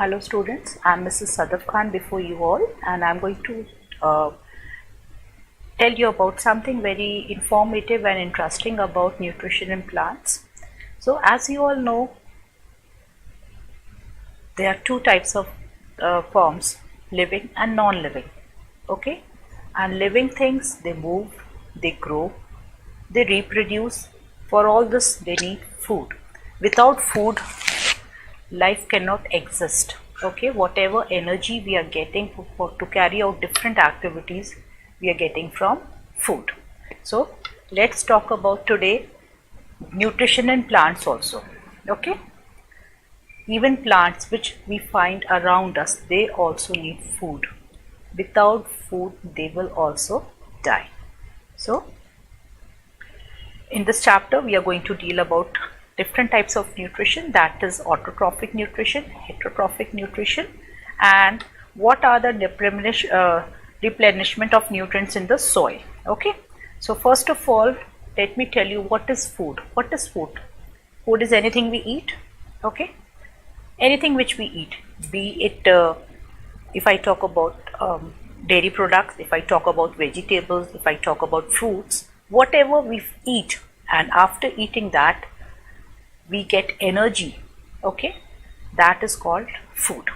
Hello students, I am Mrs. Sadaf Khan before you all, and I am going to tell you about something very informative and interesting about nutrition in plants. So as you all know, there are two types of forms, living and non-living. Okay, and living things, they move, they grow, they reproduce. For all this they need food. Without food, life cannot exist. Okay, whatever energy we are getting to carry out different activities, we are getting from food. So let's talk about today nutrition in plants also. Okay, even plants which we find around us, they also need food. Without food, they will also die. So in this chapter we are going to deal about different types of nutrition, that is autotrophic nutrition, heterotrophic nutrition, and what are the replenishment of nutrients in the soil. Okay, so first of all, let me tell you what is food. What is food? Food is anything we eat. Okay, anything which we eat, be it if I talk about dairy products, if I talk about vegetables, if I talk about fruits, whatever we eat, and after eating that we get energy. Okay, that is called food.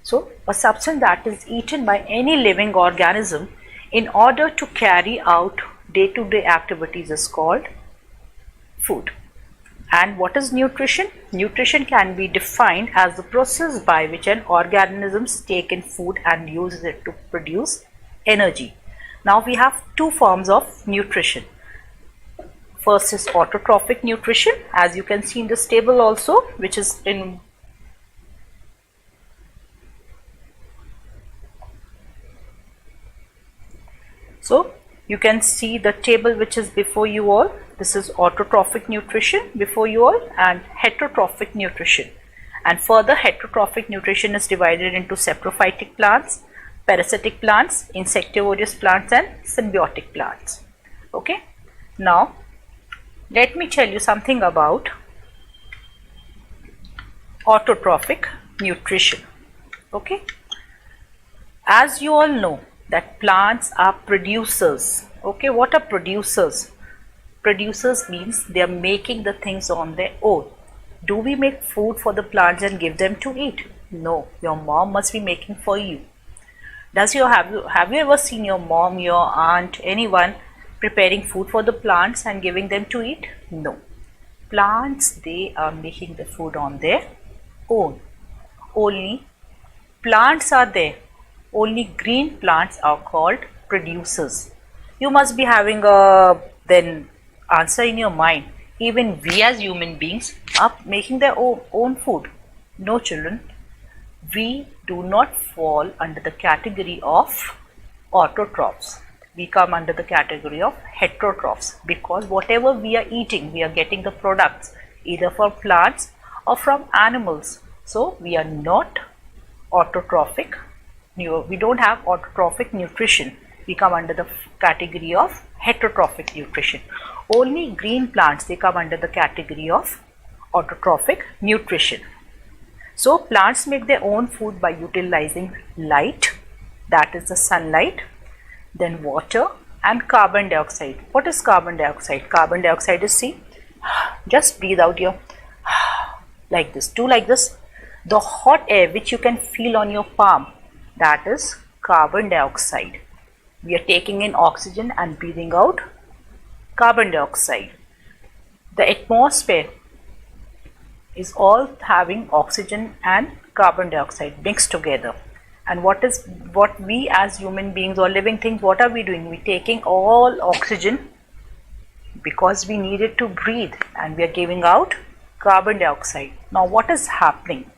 So a substance that is eaten by any living organism in order to carry out day-to-day activities is called food. And what is nutrition? Nutrition can be defined as the process by which an organism takes in food and uses it to produce energy. Now we have two forms of nutrition. First is autotrophic nutrition, as you can see in this table also, which is in so you can see the table which is before you all. This is autotrophic nutrition before you all, and heterotrophic nutrition. And further, heterotrophic nutrition is divided into saprophytic plants, parasitic plants, insectivorous plants, and symbiotic plants. Okay, now let me tell you something about autotrophic nutrition. Okay, as you all know that plants are producers. Okay, what are producers? Producers means they are making the things on their own. Do we make food for the plants and give them to eat? No, your mom must be making for you. Have you ever seen your mom, your aunt, anyone preparing food for the plants and giving them to eat? No. Plants, they are making the food on their own. Only plants are there. Only green plants are called producers. You must be having a then answer in your mind. Even we as human beings are making their own food. No, children, we do not fall under the category of autotrophs. We come under the category of heterotrophs, because whatever we are eating, we are getting the products either from plants or from animals. So we are not autotrophic. We don't have autotrophic nutrition. We come under the category of heterotrophic nutrition. Only green plants, they come under the category of autotrophic nutrition. So plants make their own food by utilizing light, that is the sunlight, then water and carbon dioxide. What is carbon dioxide? Carbon dioxide is, see, just breathe out your like this, do like this. The hot air which you can feel on your palm, that is carbon dioxide. We are taking in oxygen and breathing out carbon dioxide. The atmosphere is all having oxygen and carbon dioxide mixed together. And what we as human beings or living things, what are we doing? We are taking all oxygen because we need it to breathe, and we are giving out carbon dioxide. Now what is happening?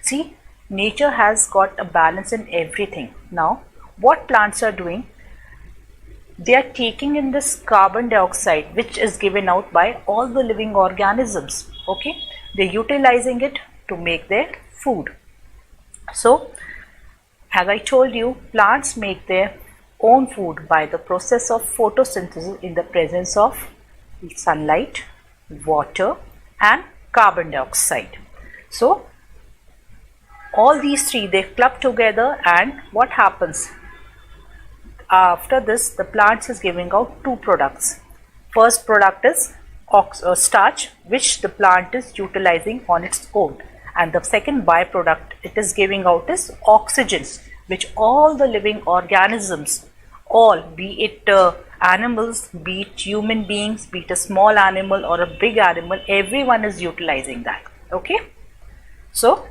See, nature has got a balance in everything. Now what plants are doing? They are taking in this carbon dioxide which is given out by all the living organisms. Okay, they are utilizing it to make their food. So as I told you, plants make their own food by the process of photosynthesis in the presence of sunlight, water and carbon dioxide. So all these three, they club together, and what happens? After this, the plant is giving out two products. First product is starch, which the plant is utilizing on its own, and the second byproduct it is giving out is oxygen, which all the living organisms, all, be it animals, be it human beings, be it a small animal or a big animal, everyone is utilizing that. Okay, so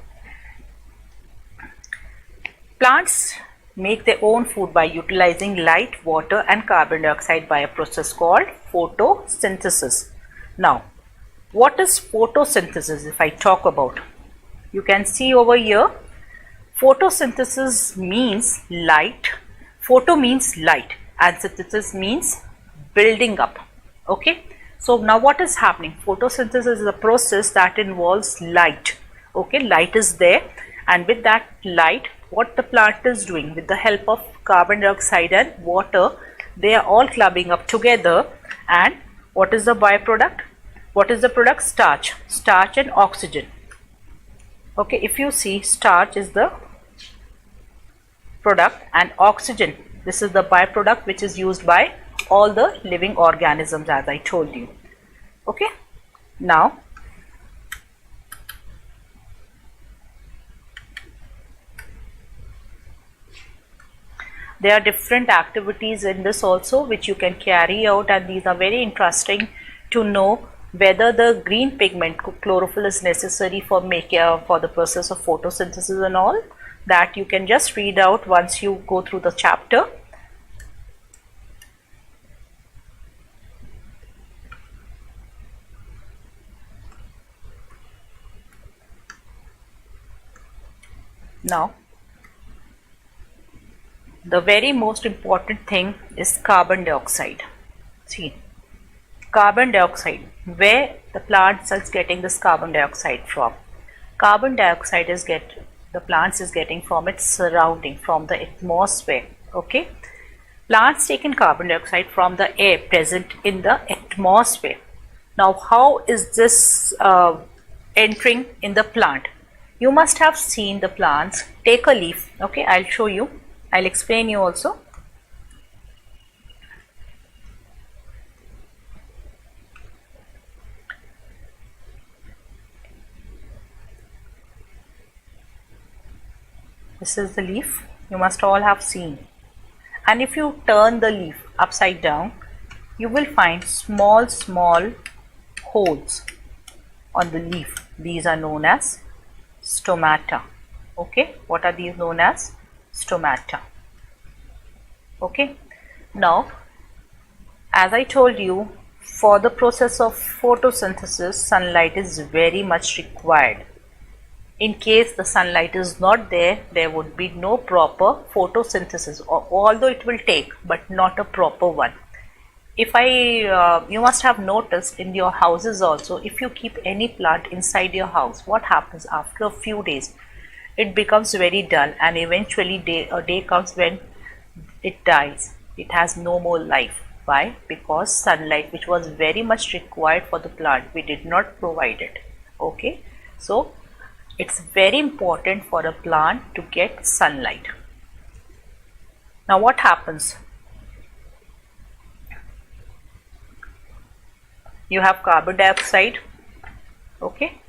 plants make their own food by utilizing light, water and carbon dioxide by a process called photosynthesis. Now, what is photosynthesis if I talk about? You can see over here, photosynthesis means light. Photo means light and synthesis means building up. Okay, so now what is happening? Photosynthesis is a process that involves light. Okay, light is there, and with that light, what the plant is doing, with the help of carbon dioxide and water, they are all clubbing up together. And what is the byproduct? What is the product? Starch. Starch and oxygen. Okay, if you see, starch is the product and oxygen, this is the byproduct which is used by all the living organisms, as I told you. Okay, now there are different activities in this also which you can carry out, and these are very interesting to know whether the green pigment chlorophyll is necessary for the process of photosynthesis and all. That you can just read out once you go through the chapter. Now, the very most important thing is carbon dioxide. See, carbon dioxide, where the plant is getting this carbon dioxide from? Carbon dioxide is the plants is getting from its surrounding, from the atmosphere. Okay, plants taking carbon dioxide from the air present in the atmosphere. Now, how is this entering in the plant? You must have seen the plants take a leaf. Okay, I'll show you, I'll explain you also. This is the leaf, you must all have seen, and if you turn the leaf upside down, you will find small holes on the leaf. These are known as stomata. Okay, what are these known as? Stomata. Okay, now as I told you, for the process of photosynthesis, sunlight is very much required. In case the sunlight is not there, there would be no proper photosynthesis, although it will take, but not a proper one. If you must have noticed in your houses also, if you keep any plant inside your house, what happens after a few days? It becomes very dull, and eventually a day comes when it dies. It has no more life. Why? Because sunlight, which was very much required for the plant, we did not provide it. Okay, so it's very important for a plant to get sunlight. Now what happens? You have carbon dioxide. Okay,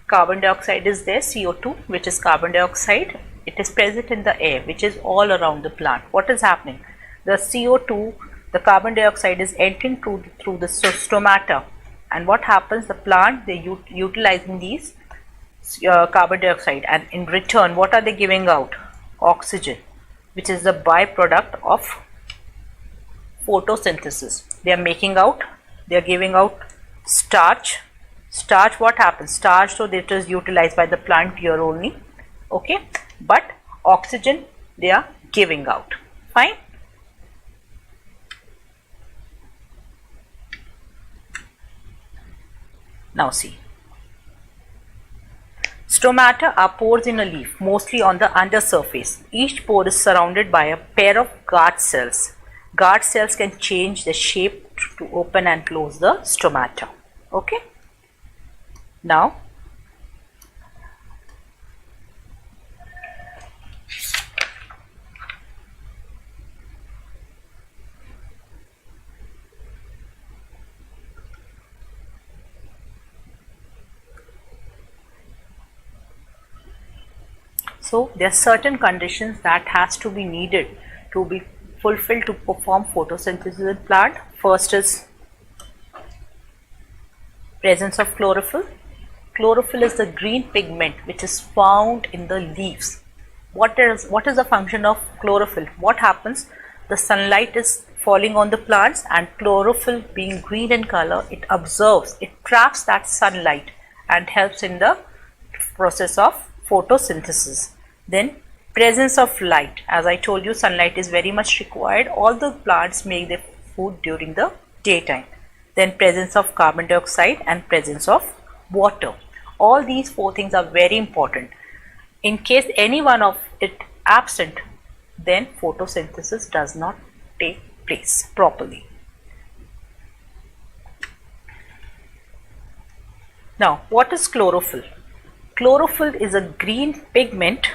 carbon dioxide is there, CO2, which is carbon dioxide. It is present in the air, which is all around the plant. What is happening? The CO2, the carbon dioxide is entering through the stomata, and what happens? The plant, they utilizing these carbon dioxide, and in return what are they giving out? Oxygen, which is the byproduct of photosynthesis. They are giving out starch. Starch, what happens? Starch, so it is utilized by the plant here only. Okay, but oxygen they are giving out. Fine. Now see, stomata are pores in a leaf, mostly on the undersurface. Each pore is surrounded by a pair of guard cells. Guard cells can change the shape to open and close the stomata. Okay. Now, So there are certain conditions that has to be needed to be fulfilled to perform photosynthesis in plant. First is presence of chlorophyll. Chlorophyll is the green pigment which is found in the leaves. What is the function of chlorophyll? What happens? The sunlight is falling on the plants, and chlorophyll being green in color, it absorbs, it traps that sunlight and helps in the process of photosynthesis. Then presence of light. As I told you, sunlight is very much required. All the plants make their food during the daytime. Then presence of carbon dioxide and presence of water. All these four things are very important. In case any one of it absent, then photosynthesis does not take place properly. Now, what is chlorophyll? Chlorophyll is a green pigment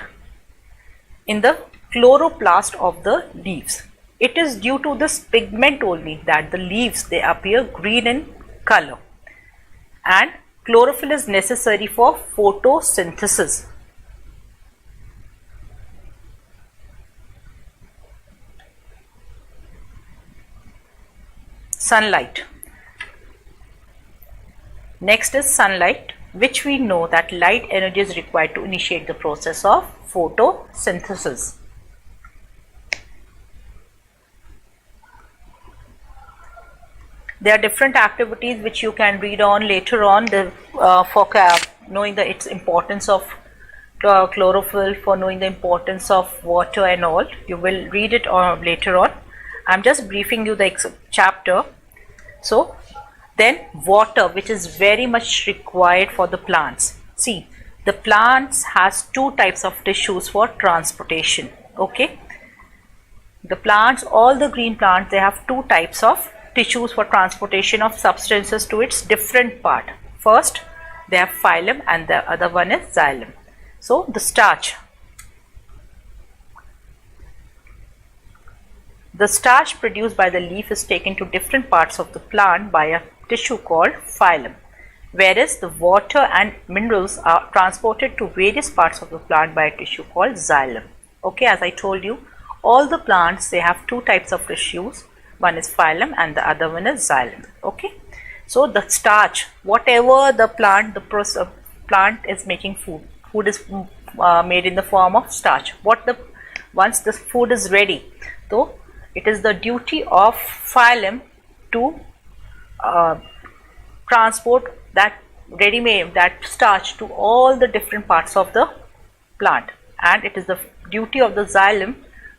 in the chloroplast of the leaves. It is due to this pigment only that the leaves, they appear green in color, and chlorophyll is necessary for photosynthesis. Sunlight. Next is sunlight, which we know that light energy is required to initiate the process of photosynthesis. There are different activities which you can read on later on for knowing its importance of chlorophyll, for knowing the importance of water and all. You will read it later on. I am just briefing you the chapter. So then water, which is very much required for the plants. See, the plants has two types of tissues for transportation. Okay, the plants, all the green plants, they have two types of tissues for transportation of substances to its different part. First, they have phloem and the other one is xylem. So the starch. The starch produced by the leaf is taken to different parts of the plant by a tissue called phloem, whereas the water and minerals are transported to various parts of the plant by a tissue called xylem. Okay, as I told you, all the plants, they have two types of tissues. One is phloem and the other one is xylem. Okay, so the starch, whatever the plant, plant is making food is made in the form of starch. Once the food is ready, so it is the duty of phloem to transport that ready-made, that starch, to all the different parts of the plant, and it is the duty of the xylem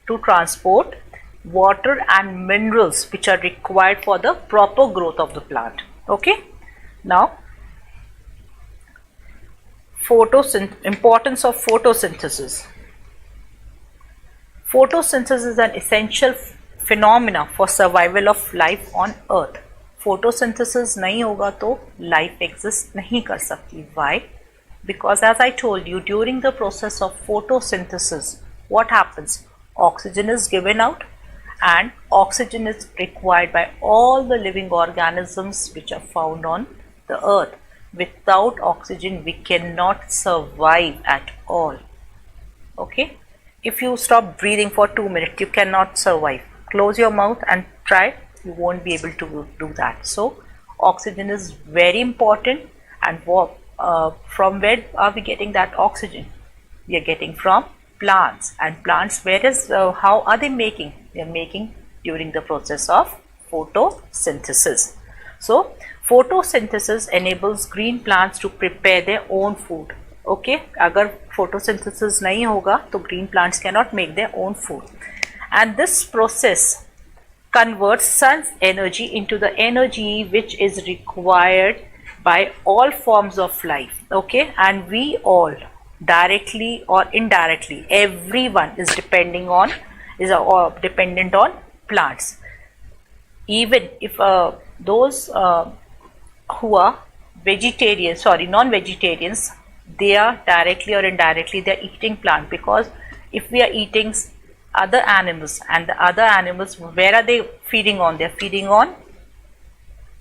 to transport water and minerals which are required for the proper growth of the plant. Okay, now importance of photosynthesis. Photosynthesis is an essential phenomena for survival of life on earth. Photosynthesis नहीं होगा तो life exist नहीं कर सकती. Why? Because as I told you, during the process of photosynthesis, what happens? Oxygen is given out, and oxygen is required by all the living organisms which are found on the earth. Without oxygen, we cannot survive at all. Okay? If you stop breathing for 2 minutes, you cannot survive. Close your mouth and try. You won't be able to do that. So oxygen is very important. And from where are we getting that oxygen? We are getting from plants. And plants, how are they making? They are making during the process of photosynthesis. So photosynthesis enables green plants to prepare their own food. Okay, अगर photosynthesis नहीं होगा तो green plants cannot make their own food. And this process converts sun's energy into the energy which is required by all forms of life. Okay, and we all, directly or indirectly, everyone is dependent on plants. Even if those who are non-vegetarians, they are directly or indirectly, they are eating plant, because if we are eating other animals, and the other animals, where are they feeding on? They are feeding on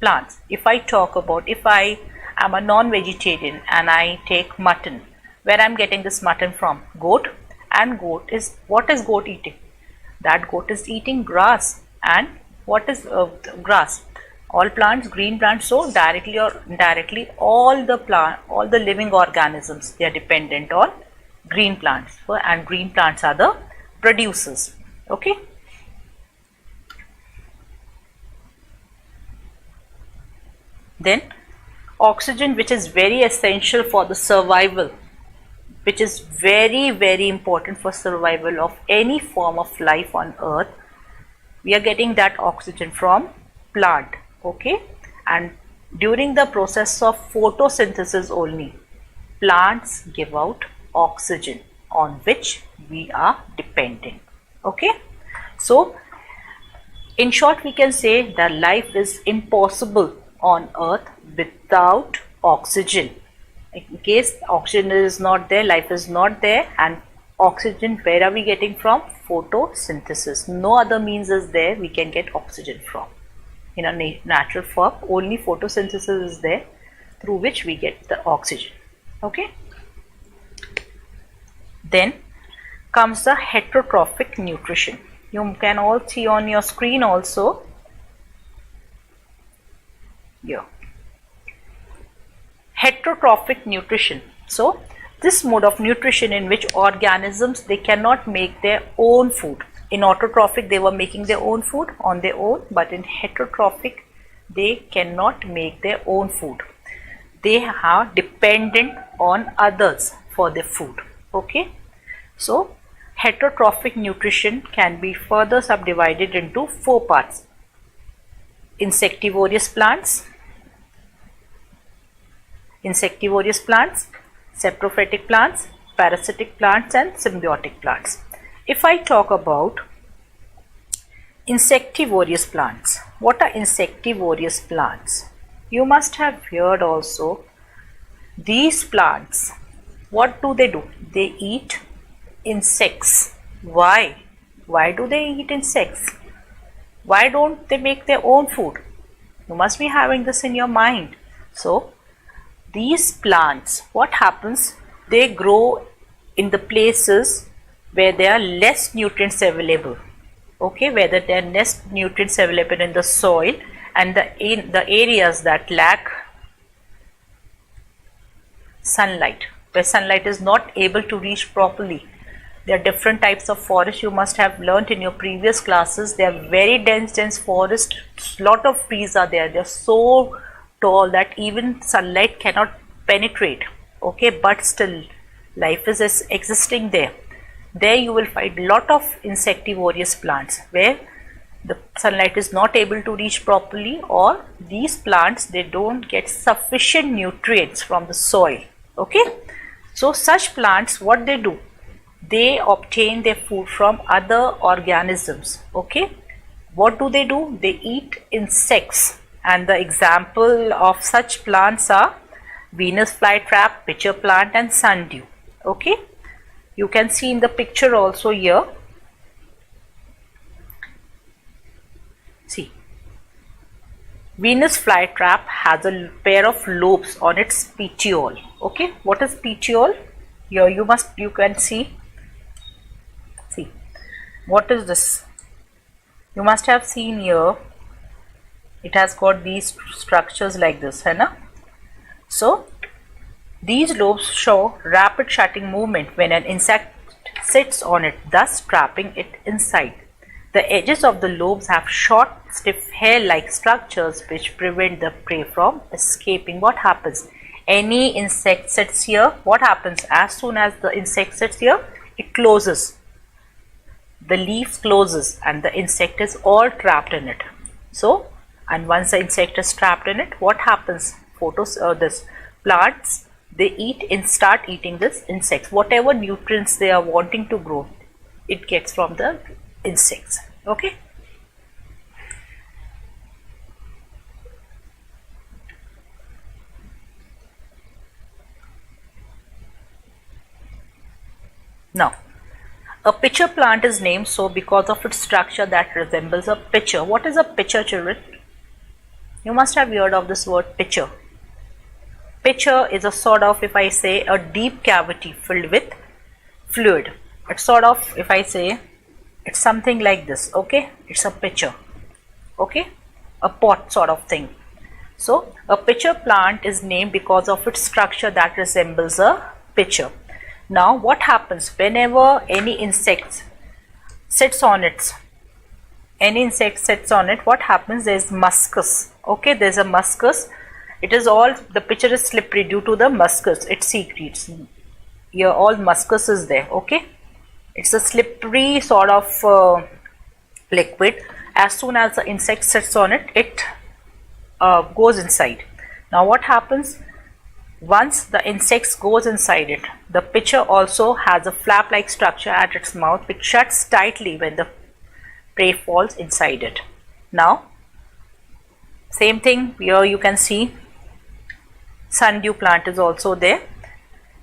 plants. If I talk about, if I am a non-vegetarian and I take mutton, where I am getting this mutton from? Goat. And what is goat eating? That goat is eating grass. And what is grass? All plants, green plants. So directly or indirectly, all the living organisms, they are dependent on green plants. And green plants are the producers. Okay. Then oxygen, which is very essential for the survival, which is very, very important for survival of any form of life on earth. We are getting that oxygen from plant. Okay. And during the process of photosynthesis only, plants give out oxygen on which we are dependent. Okay. So in short, we can say that life is impossible on earth without oxygen. In case oxygen is not there, life is not there. And oxygen, where are we getting from? Photosynthesis. No other means is there we can get oxygen from. In a natural form, only photosynthesis is there through which we get the oxygen. Okay. Then comes the heterotrophic nutrition. You can all see on your screen also. Here. Heterotrophic nutrition. So this mode of nutrition in which organisms, they cannot make their own food. In autotrophic, they were making their own food on their own, but in heterotrophic, they cannot make their own food. They are dependent on others for their food. Okay. So heterotrophic nutrition can be further subdivided into 4 parts. Insectivorous plants, saprophytic plants, parasitic plants, and symbiotic plants. If I talk about insectivorous plants, what are insectivorous plants? You must have heard also, these plants, what do? They eat insects. Why? Why do they eat insects? Why don't they make their own food? You must be having this in your mind. So these plants, what happens? They grow in the places where there are less nutrients available. Okay, where there are less nutrients available in the soil, and in the areas that lack sunlight, where sunlight is not able to reach properly. There are different types of forests you must have learnt in your previous classes. They are very dense forest. Lot of trees are there. They are so tall that even sunlight cannot penetrate. Okay, but still life is existing there. There you will find lot of insectivorous plants where the sunlight is not able to reach properly, or these plants, they don't get sufficient nutrients from the soil. Okay, so such plants, what they do? They obtain their food from other organisms. Okay, what do? They eat insects, and the example of such plants are Venus flytrap, pitcher plant, and sundew. Okay, you can see in the picture also here. See, Venus flytrap has a pair of lobes on its petiole. Okay, what is petiole? Here you can see. See, what is this? You must have seen here. It has got these structures like this, है ना? So these lobes show rapid shutting movement when an insect sits on it, thus trapping it inside. The edges of the lobes have short, stiff hair-like structures which prevent the prey from escaping. What happens? Any insect sits here. What happens? As soon as the insect sits here, it closes. The leaf closes and the insect is all trapped in it. So, and once the insect is trapped in it, what happens? This plants, they start eating this insects. Whatever nutrients they are wanting to grow, it gets from the insects. Okay. Now, a pitcher plant is named so because of its structure that resembles a pitcher. What is a pitcher, children? You must have heard of this word pitcher. Pitcher is a sort of, if I say, a deep cavity filled with fluid. it's sort of, if I say, it's something like this. Okay, it's a pitcher. Okay, a pot sort of thing. So a pitcher plant is named because of its structure that resembles a pitcher. Now what happens whenever any insect sits on it, what happens? There's muscus. Okay, there's a muscus. It is all, the pitcher is slippery due to the muscus it secretes. Here all muscus is there. Okay, it's a slippery sort of liquid. As soon as the insect sits on it, it goes inside. Now what happens? Once the insect goes inside it, the pitcher also has a flap like structure at its mouth which shuts tightly when the prey falls inside it. Now same thing here, you can see sundew plant is also there.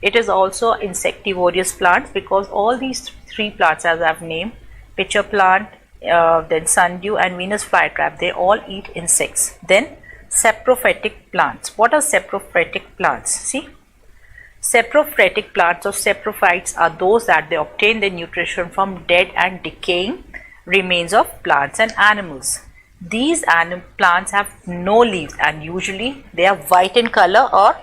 It is also insectivorous plants because all these three plants, as I have named, pitcher plant, then sundew and Venus flytrap, they all eat insects. Then saprophytic plants. What are saprophytic plants? See, saprophytic plants or saprophytes are those that they obtain their nutrition from dead and decaying remains of plants and animals. These plants have no leaves and usually they are white in color, or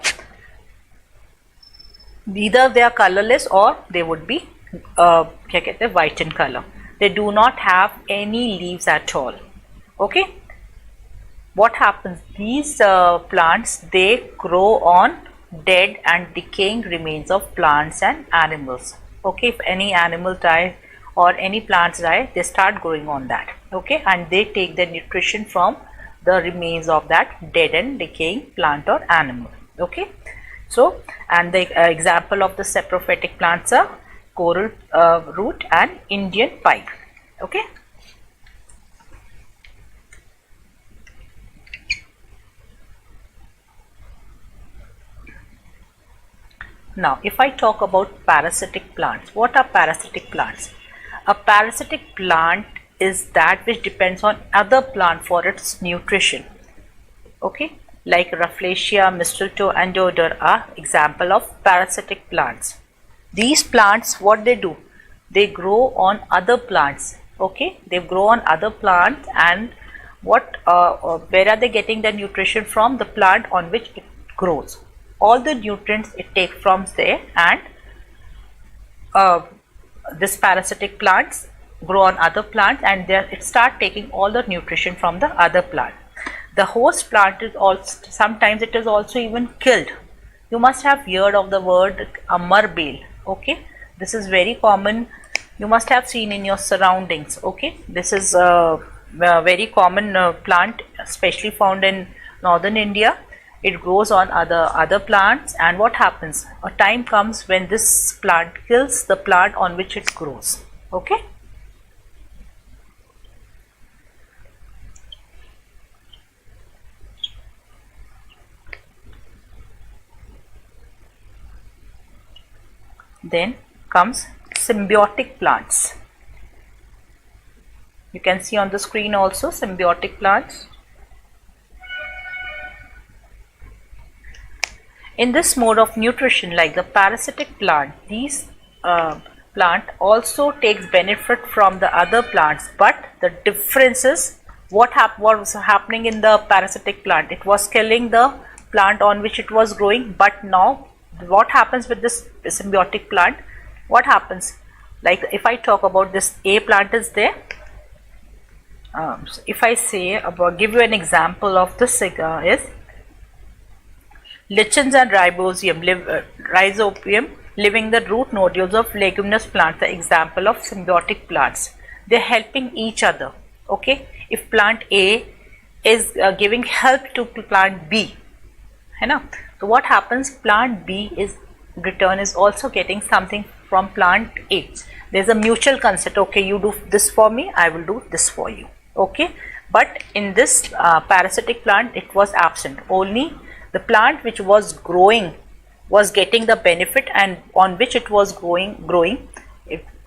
either they are colorless or they would be white in color. They do not have any leaves at all. Okay, what happens? These plants, they grow on dead and decaying remains of plants and animals. Okay, if any animal die or any plants die, they start growing on that. Okay, and they take their nutrition from the remains of that dead and decaying plant or animal. Okay, so and the example of the saprophytic plants are coral root and Indian pipe. Okay, now if I talk about parasitic plants, what are parasitic plants? A parasitic plant is that which depends on other plant for its nutrition. Okay, like Rafflesia, mistletoe and deodar are example of parasitic plants. These plants, what they do? They grow on other plants. Okay, they grow on other plants, and what where are they getting their nutrition from? The plant on which it grows. All the nutrients it takes from there, and this parasitic plants grow on other plants, and there it start taking all the nutrition from the other plant. The host plant is also, sometimes it is also even killed. You must have heard of the word amar bale. Okay, this is very common. You must have seen in your surroundings. Okay, this is a very common plant, especially found in northern India. It grows on other plants, and what happens? A time comes when this plant kills the plant on which it grows. Okay. Then comes symbiotic plants. You can see on the screen also symbiotic plants. In this mode of nutrition, like the parasitic plant, these plant also takes benefit from the other plants, but the difference is what was happening in the parasitic plant. It was killing the plant on which it was growing, but now what happens with this symbiotic plant? What happens? Like if I talk about this A plant is there. If I say about, give you an example of this is lichens and rhizobium living the root nodules of leguminous plants, the example of symbiotic plants. They are helping each other. Okay, if plant A is giving help to plant B, है ना? So what happens? Plant B is return is also getting something from plant A. There's a mutual consent. Okay, you do this for me, I will do this for you. Okay, but in this parasitic plant, it was absent. Only the plant which was growing was getting the benefit, and on which it was growing.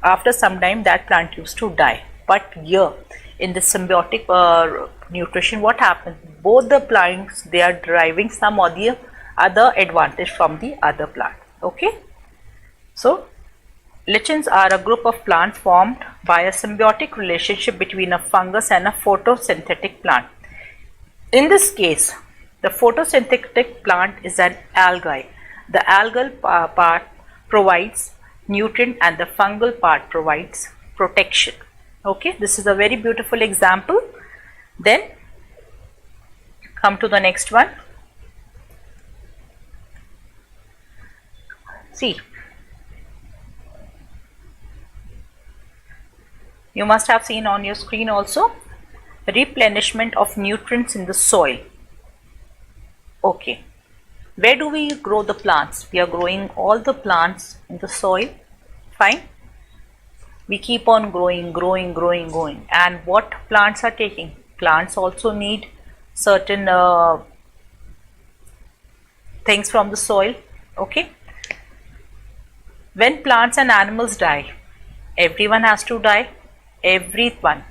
After some time, that plant used to die. But here in the symbiotic nutrition, what happens? Both the plants, they are deriving some or the other advantage from the other plant. Okay, so Lichens are a group of plants formed by a symbiotic relationship between a fungus and a photosynthetic plant. In this case, the photosynthetic plant is an algae. The algal part provides nutrient and the fungal part provides protection. Okay, this is a very beautiful example. Then come to the next one. See, you must have seen on your screen also replenishment of nutrients in the soil. Okay, where do we grow the plants? We are growing all the plants in the soil. Fine. We keep on growing. And what plants are taking? Plants also need certain things from the soil. Okay. When plants and animals die, everyone has to die. Everyone.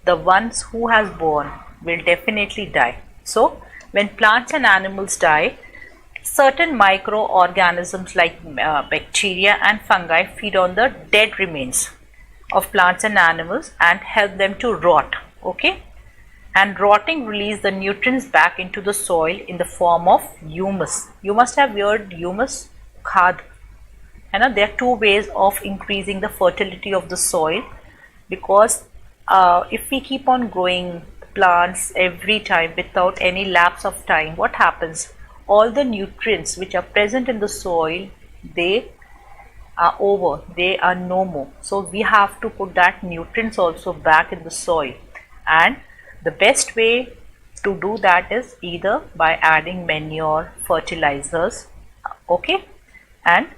The ones who has born will definitely die. So, when plants and animals die, certain microorganisms like bacteria and fungi feed on the dead remains of plants and animals and help them to rot. Okay, and rotting release the nutrients back into the soil in the form of humus. You must have heard humus, khad. And there are two ways of increasing the fertility of the soil, because if we keep on growing plants every time without any lapse of time, what happens? All the nutrients which are present in the soil, they are over, they are no more. So we have to put that nutrients also back in the soil, and the best way to do that is either by adding manure, fertilizers. Okay, and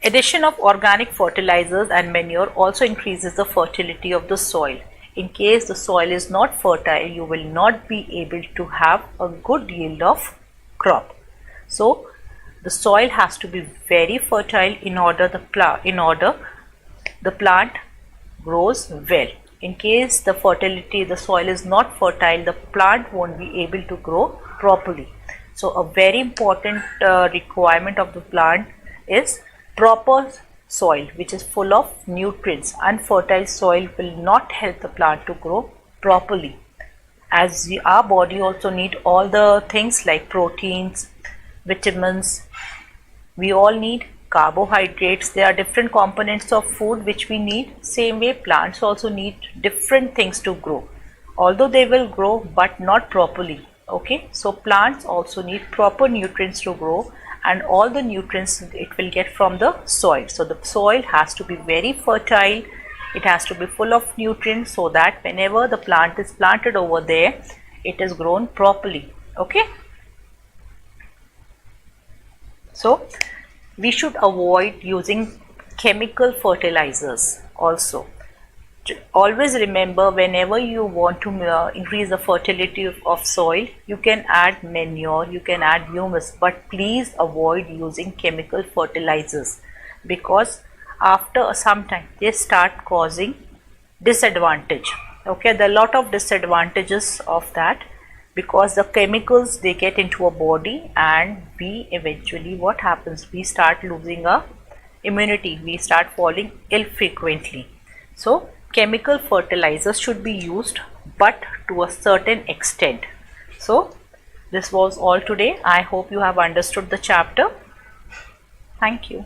addition of organic fertilizers and manure also increases the fertility of the soil. In case the soil is not fertile, you will not be able to have a good yield of crop. So the soil has to be very fertile in order the plant grows well. In case the soil is not fertile, the plant won't be able to grow properly. So a very important requirement of the plant is proper soil which is full of nutrients. Unfertile soil will not help the plant to grow properly, as our body also need all the things like proteins, vitamins. We all need carbohydrates. There are different components of food which we need. Same way plants also need different things to grow, although they will grow but not properly. Okay, so plants also need proper nutrients to grow, and all the nutrients it will get from the soil. So the soil has to be very fertile, it has to be full of nutrients, so that whenever the plant is planted over there, it is grown properly. Okay, so we should avoid using chemical fertilizers also. Always remember, whenever you want to increase the fertility of soil, you can add manure, you can add humus, but please avoid using chemical fertilizers, because after some time they start causing disadvantage. Okay, there are a lot of disadvantages of that, because the chemicals they get into our body, and we eventually, what happens, we start losing our immunity, we start falling ill frequently. So chemical fertilizers should be used, but to a certain extent. So this was all today. I hope you have understood the chapter. Thank you.